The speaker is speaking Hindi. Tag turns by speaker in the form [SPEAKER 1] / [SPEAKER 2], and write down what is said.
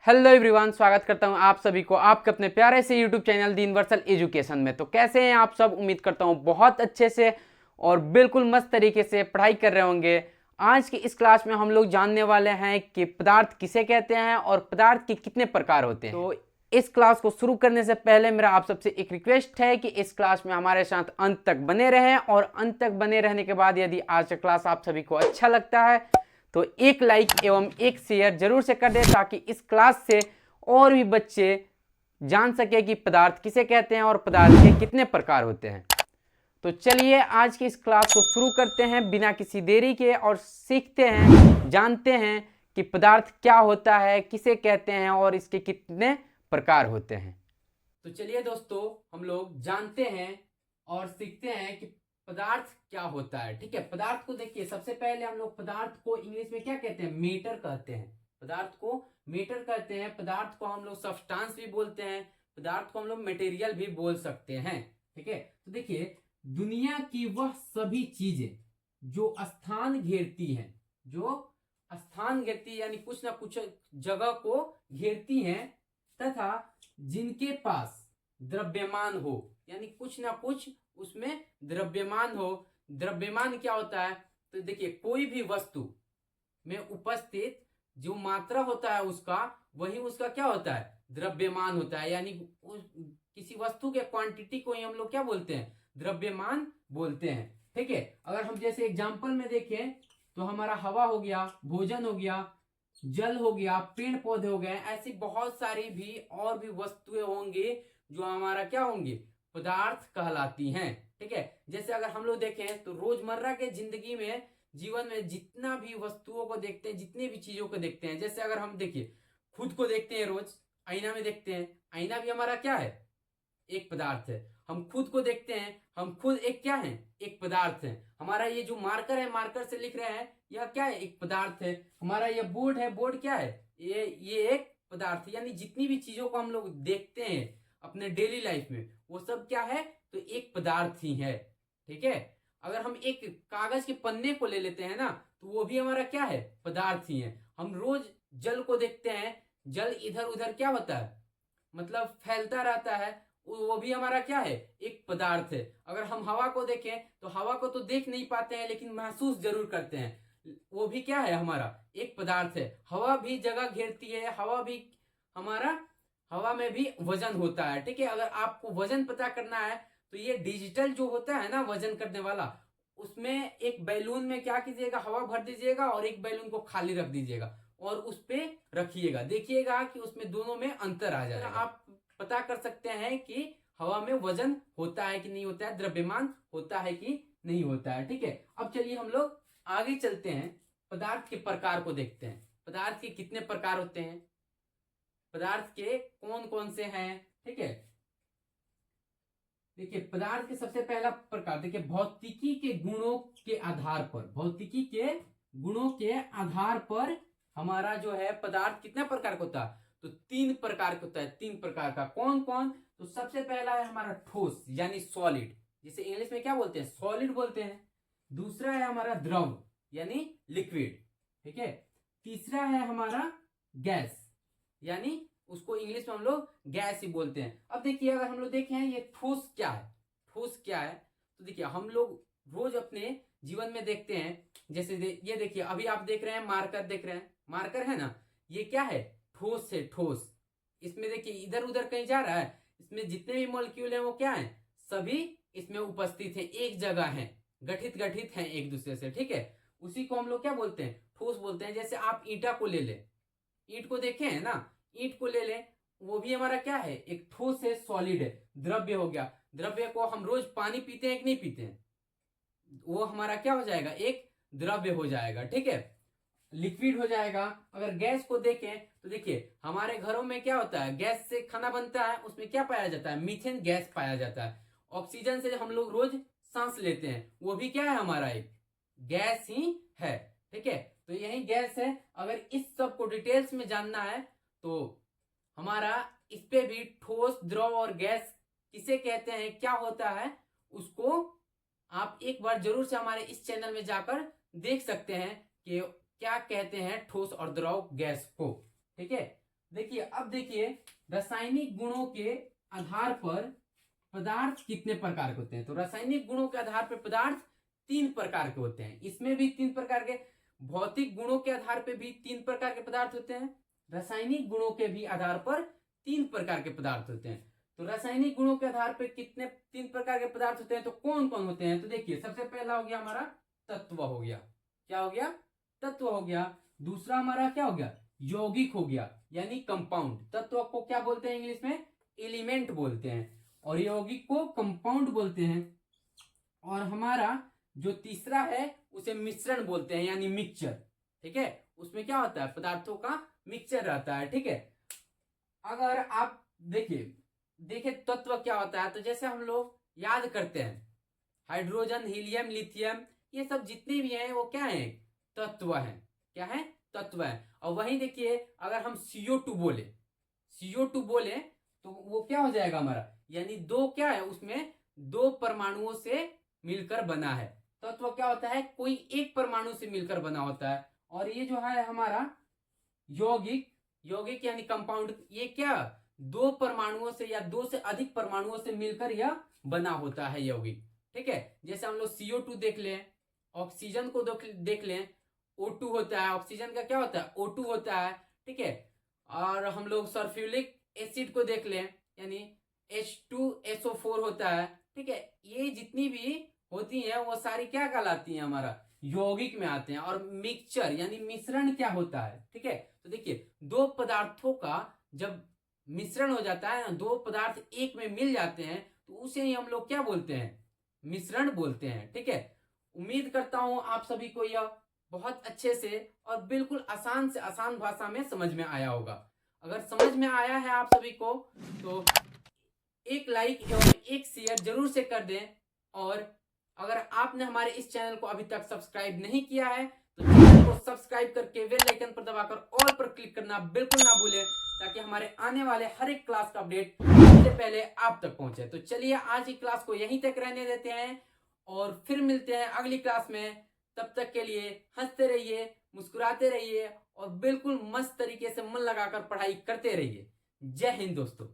[SPEAKER 1] हेलो एवरीवन, स्वागत करता हूं आप सभी को आपके अपने प्यारे से यूट्यूब चैनल दीनवर्सल एजुकेशन में। तो कैसे हैं आप सब? उम्मीद करता हूं बहुत अच्छे से और बिल्कुल मस्त तरीके से पढ़ाई कर रहे होंगे। आज की इस क्लास में हम लोग जानने वाले हैं कि पदार्थ किसे कहते हैं और पदार्थ के कितने प्रकार होते हैं। तो इस क्लास को शुरू करने से पहले मेरा आप सबसे एक रिक्वेस्ट है कि इस क्लास में हमारे साथ अंत तक बने रहें, और अंत तक बने रहने के बाद यदि आज का क्लास आप सभी को अच्छा लगता है तो एक लाइक एवं एक शेयर जरूर से कर दें, ताकि इस क्लास से और भी बच्चे जान सके कि पदार्थ किसे कहते हैं और पदार्थ के कितने प्रकार होते हैं। तो चलिए आज की इस क्लास को शुरू करते हैं बिना किसी देरी के, और सीखते हैं, जानते हैं कि पदार्थ क्या होता है, किसे कहते हैं और इसके कितने प्रकार होते हैं। तो चलिए दोस्तों, हम लोग जानते हैं और सीखते हैं कि पदार्थ क्या होता है। ठीक है, पदार्थ को देखिए, सबसे पहले हम लोग पदार्थ को इंग्लिश में क्या कहते हैं? मेटर कहते हैं। पदार्थ को मेटर कहते हैं। पदार्थ को हम लोग सब्सटेंस भी बोलते हैं। पदार्थ को हम लोग मटेरियल भी बोल सकते हैं। ठीक है, तो देखिए, दुनिया की वह सभी चीजें जो स्थान घेरती हैं, जो स्थान घेरती यानी कुछ ना कुछ जगह को घेरती हैं, तथा जिनके पास द्रव्यमान हो, यानी कुछ ना कुछ उसमें द्रव्यमान हो। द्रव्यमान क्या होता है? तो देखिए, कोई भी वस्तु में उपस्थित जो मात्रा होता है उसका, वही उसका क्या होता है? द्रव्यमान होता है। यानी किसी वस्तु के क्वांटिटी को ही हम लोग क्या बोलते हैं? द्रव्यमान बोलते हैं। ठीक है, अगर हम जैसे एग्जांपल में देखें तो हमारा हवा हो गया, भोजन हो गया, जल हो गया, पेड़ पौधे हो गए, ऐसी बहुत सारी भी और भी वस्तुएं होंगी जो हमारा क्या होंगी? पदार्थ कहलाती हैं। ठीक है, जैसे अगर हम लोग देखें तो रोजमर्रा के जिंदगी में, जीवन में जितना भी वस्तुओं को देखते हैं, जितनी भी चीजों को देखते हैं, जैसे अगर हम देखिए खुद को देखते हैं, रोज आईना में देखते हैं, आईना भी हमारा क्या है? एक पदार्थ है। हम खुद को देखते हैं, हम खुद एक क्या है? एक पदार्थ है। हमारा ये जो मार्कर है, मार्कर से लिख रहे हैं, यह क्या है? एक पदार्थ है। हमारा ये बोर्ड है, बोर्ड क्या है? ये एक पदार्थ है। यानी जितनी भी चीजों को हम लोग देखते हैं अपने डेली लाइफ में, वो सब क्या है? तो एक पदार्थ ही है। ठीक है, अगर हम एक कागज के पन्ने को ले लेते हैं ना, तो वो भी हमारा क्या है? पदार्थ ही है। हम रोज जल को देखते हैं, जल इधर उधर क्या होता है? मतलब फैलता रहता है, वो भी हमारा क्या है? एक पदार्थ है। अगर हम हवा को देखें तो हवा को तो देख नहीं पाते हैं, लेकिन महसूस जरूर करते हैं, वो भी क्या है? हमारा एक पदार्थ है। हवा भी जगह घेरती है, हवा भी हमारा, हवा में भी वजन होता है। ठीक है, अगर आपको वजन पता करना है तो ये डिजिटल जो होता है ना वजन करने वाला, उसमें एक बैलून में क्या कीजिएगा? हवा भर दीजिएगा और एक बैलून को खाली रख दीजिएगा और उस पे रखिएगा, देखिएगा कि उसमें दोनों में अंतर आ जाएगा। आप पता कर सकते हैं कि हवा में वजन होता है कि नहीं होता है, द्रव्यमान होता है कि नहीं होता है। ठीक है, अब चलिए हम लोग आगे चलते हैं, पदार्थ के प्रकार को देखते हैं। पदार्थ के कितने प्रकार होते हैं, पदार्थ के कौन कौन से हैं। ठीक है, देखिए, पदार्थ के सबसे पहला प्रकार देखिए, भौतिकी के गुणों के आधार पर, भौतिकी के गुणों के आधार पर हमारा जो है पदार्थ कितने प्रकार का होता है? तो तीन प्रकार का होता है। तीन प्रकार का, कौन कौन? तो सबसे पहला है हमारा ठोस यानी सॉलिड, जिसे इंग्लिश में क्या बोलते हैं? सॉलिड बोलते हैं। दूसरा है हमारा द्रव यानी लिक्विड। ठीक है, तीसरा है हमारा गैस, यानी उसको इंग्लिश में हम लोग गैस ही बोलते हैं। अब देखिए, अगर हम लोग देखें ये ठोस क्या है, ठोस क्या है, तो देखिए हम लोग रोज अपने जीवन में देखते हैं। जैसे ये देखिए, अभी आप देख रहे हैं मार्कर, देख रहे हैं मार्कर है ना, ये क्या है? ठोस है, ठोस। इसमें देखिए इधर उधर कहीं जा रहा है, इसमें जितने भी मॉलिक्यूल हैं वो क्या है? सभी इसमें उपस्थित है, एक जगह है, गठित गठित है एक दूसरे से। ठीक है, उसी को हम लोग क्या बोलते हैं? ठोस बोलते हैं। जैसे आप ईटा को ले ले, ईंट को देखे हैं ना, ईंट को ले लें, वो भी हमारा क्या है? एक ठोस है, सॉलिड है, द्रव्य हो गया। द्रव्य को हम रोज पानी पीते हैं कि नहीं पीते हैं? वो हमारा क्या हो जाएगा? एक द्रव्य हो जाएगा। ठीक है, लिक्विड हो जाएगा। अगर गैस को देखें तो देखिए, हमारे घरों में क्या होता है? गैस से खाना बनता है, उसमें क्या पाया जाता है? मीथेन गैस पाया जाता है। ऑक्सीजन से हम लोग रोज सांस लेते हैं, वो भी क्या है? हमारा एक गैस ही है। ठीक है, तो यही गैस है। अगर इस सब को डिटेल्स में जानना है तो हमारा इस पे भी, ठोस, द्रव और गैस किसे कहते हैं, क्या होता है, उसको आप एक बार जरूर से हमारे इस चैनल में जाकर देख सकते हैं कि क्या कहते हैं ठोस और द्रव गैस को। ठीक है, देखिए अब देखिए, रासायनिक गुणों के आधार पर पदार्थ कितने प्रकार के होते हैं। तो रासायनिक गुणों के आधार पर पदार्थ 3 प्रकार के होते हैं। इसमें भी 3 प्रकार के, भौतिक गुणों के आधार पर भी 3 प्रकार के पदार्थ होते हैं, रासायनिक गुणों के भी आधार पर 3 प्रकार के पदार्थ होते हैं। तो रासायनिक गुणों के आधार पर कितने 3 प्रकार के पदार्थ होते हैं, तो कौन कौन होते हैं। तो देखिए सबसे पहला हो गया हमारा तत्व हो गया। क्या हो गया, तत्व हो गया। दूसरा हमारा क्या हो गया, यौगिक हो गया, यानी कंपाउंड। तत्व को क्या बोलते हैं इंग्लिश में, एलिमेंट बोलते हैं, और यौगिक को कंपाउंड बोलते हैं। और हमारा जो तीसरा है उसे मिश्रण बोलते हैं, यानी मिक्सचर। ठीक है, उसमें क्या होता है, पदार्थों का मिक्सचर रहता है। ठीक है, अगर आप देखिए तत्व क्या होता है, तो जैसे हम लोग याद करते हैं हाइड्रोजन, हीलियम, लिथियम, ये सब जितने भी हैं वो क्या है, तत्व हैं। क्या है, तत्व है। और वहीं देखिए अगर हम CO2 बोले तो वो क्या हो जाएगा हमारा, यानी दो क्या है, उसमें 2 परमाणुओं से मिलकर बना है। तत्व क्या होता है, कोई एक परमाणु से मिलकर बना होता है। और ये जो है हमारा यौगिक यानी कंपाउंड, ये क्या 2 परमाणुओं से या 2 से अधिक परमाणुओं से मिलकर यह बना होता है यौगिक। ठीक है, जैसे हम लोग CO2 देख लें, ऑक्सीजन को देख लें, O2 होता है, ऑक्सीजन का क्या होता है, O2 होता है। ठीक है, और हम लोग सल्फ्यूरिक एसिड को देख लें, यानी H2SO4 होता है। ठीक है, ये जितनी भी होती हैं वो सारी क्या कहलाती हैं, हमारा यौगिक में आते हैं। और मिक्सचर यानी मिश्रण क्या होता है। ठीक है, तो देखिए 2 पदार्थों का जब मिश्रण हो जाता है, 2 पदार्थ एक में मिल जाते हैं, तो उसे ही हम लोग क्या बोलते हैं, मिश्रण बोलते हैं। ठीक है, उम्मीद करता हूं आप सभी को यह बहुत अच्छे से और बिल्कुल आसान से आसान भाषा में समझ में आया होगा। अगर समझ में आया है आप सभी को तो एक लाइक एवं एक शेयर जरूर से कर दें। और अगर आपने हमारे इस चैनल को अभी तक सब्सक्राइब नहीं किया है तो चैनल को सब्सक्राइब करके बेल आइकन पर दबाकर ऑल पर क्लिक करना बिल्कुल ना भूलें, ताकि हमारे आने वाले हर एक क्लास का अपडेट सबसे पहले आप तक पहुंचे। तो चलिए आज की क्लास को यहीं तक रहने देते हैं और फिर मिलते हैं अगली क्लास में। तब तक के लिए हंसते रहिए, मुस्कुराते रहिए और बिल्कुल मस्त तरीके से मन लगाकर पढ़ाई करते रहिए। जय हिंद दोस्तों।